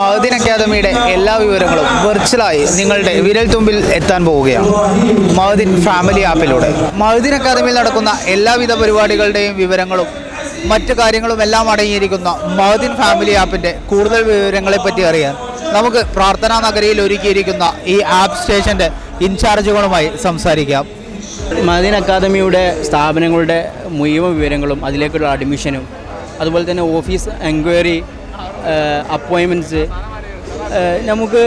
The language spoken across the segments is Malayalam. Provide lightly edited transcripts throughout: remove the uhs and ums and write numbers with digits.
മഅദിൻ അക്കാദമിയുടെ എല്ലാ വിവരങ്ങളും വെർച്വലായി നിങ്ങളുടെ വിരൽത്തുമ്പിൽ എത്താൻ പോവുകയാണ് മഅദിൻ ഫാമിലി ആപ്പിലൂടെ. മഅദിൻ അക്കാദമിയിൽ നടക്കുന്ന എല്ലാവിധ പരിപാടികളുടെയും വിവരങ്ങളും മറ്റു കാര്യങ്ങളും എല്ലാം അടങ്ങിയിരിക്കുന്ന മഅദിൻ ഫാമിലി ആപ്പിൻ്റെ കൂടുതൽ വിവരങ്ങളെപ്പറ്റി അറിയാൻ നമുക്ക് പ്രാർത്ഥനാ നഗരിയിൽ ഒരുക്കിയിരിക്കുന്ന ഈ ആപ്പ് സ്റ്റേഷൻ്റെ ഇൻചാർജുകളുമായി സംസാരിക്കാം. മഅദിൻ അക്കാദമിയുടെ സ്ഥാപനങ്ങളുടെ മുഴുവൻ വിവരങ്ങളും അതിലേക്കുള്ള അഡ്മിഷനും അതുപോലെ തന്നെ ഓഫീസ് എൻക്വയറി അപ്പോയിൻമെൻറ്റ്സ് നമുക്ക്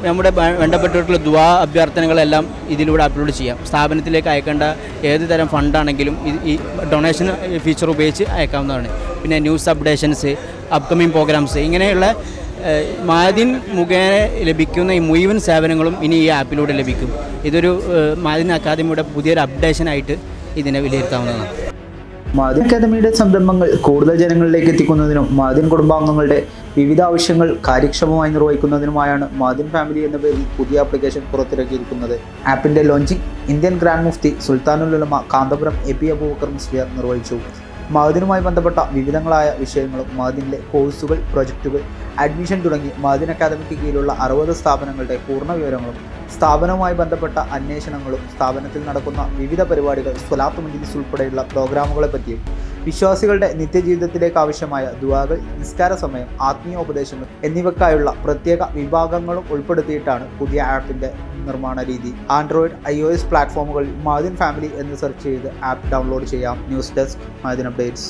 നമ്മുടെ വേണ്ടപ്പെട്ടിട്ടുള്ള ദുആ അഭ്യർത്ഥനകളെല്ലാം ഇതിലൂടെ അപ്ലോഡ് ചെയ്യാം. സ്ഥാപനത്തിലേക്ക് അയക്കേണ്ട ഏത് തരം ഫണ്ടാണെങ്കിലും ഈ ഡൊണേഷൻ ഫീച്ചർ ഉപയോഗിച്ച് അയക്കാവുന്നതാണ്. പിന്നെ ന്യൂസ് അപ്ഡേഷൻസ്, അപ്കമിങ് പ്രോഗ്രാംസ്, ഇങ്ങനെയുള്ള മഅദിൻ മുഖേന ലഭിക്കുന്ന ഈ മുഴുവൻ സേവനങ്ങളും ഇനി ഈ ആപ്പിലൂടെ ലഭിക്കും. ഇതൊരു മഅദിൻ അക്കാദമിയുടെ പുതിയൊരു അപ്ഡേഷനായിട്ട് ഇതിനെ വിലയിരുത്താവുന്നതാണ്. മഅദിൻ അക്കാദമിയുടെ സംരംഭങ്ങൾ കൂടുതൽ ജനങ്ങളിലേക്ക് എത്തിക്കുന്നതിനും മഅദിൻ കുടുംബാംഗങ്ങളുടെ വിവിധ ആവശ്യങ്ങൾ കാര്യക്ഷമമായി നിർവഹിക്കുന്നതിനുമായാണ് മഅദിൻ ഫാമിലി എന്ന പേരിൽ പുതിയ ആപ്ലിക്കേഷൻ പുറത്തിറക്കിയിരിക്കുന്നത്. ആപ്പിന്റെ ലോഞ്ചിങ് ഇന്ത്യൻ ഗ്രാൻഡ് മുഫ്തി സുൽത്താനുൽ ഉലമ കാന്തപുരം AP അബൂബക്കർ മുസ്ലിയാർ നിർവഹിച്ചു. മഅദിനുമായി ബന്ധപ്പെട്ട വിവിധങ്ങളായ വിഷയങ്ങളും മഅദിനിലെ കോഴ്സുകൾ, പ്രൊജക്റ്റുകൾ, അഡ്മിഷൻ തുടങ്ങി മഅദിൻ അക്കാദമിക്ക് കീഴിലുള്ള 60 സ്ഥാപനങ്ങളുടെ പൂർണ്ണ വിവരങ്ങളും സ്ഥാപനവുമായി ബന്ധപ്പെട്ട അന്വേഷണങ്ങളും സ്ഥാപനത്തിൽ നടക്കുന്ന വിവിധ പരിപാടികൾ, സ്വലാത്ത് മജ്ലിസ് ഉൾപ്പെടെയുള്ള പ്രോഗ്രാമുകളെ പറ്റിയും വിശ്വാസികളുടെ നിത്യജീവിതത്തിലേക്ക് ആവശ്യമായ ദുആകൾ, നിസ്കാര സമയം, ആത്മീയോപദേശങ്ങൾ എന്നിവയ്ക്കായുള്ള പ്രത്യേക വിഭാഗങ്ങളും ഉൾപ്പെടുത്തിയിട്ടാണ് പുതിയ ആപ്പിന്റെ നിർമ്മാണ രീതി. ആൻഡ്രോയിഡ്, iOS പ്ലാറ്റ്ഫോമുകളിൽ മഅദിൻ ഫാമിലി എന്ന് സെർച്ച് ചെയ്ത് ആപ്പ് ഡൗൺലോഡ് ചെയ്യാം. News desk Ma'din updates.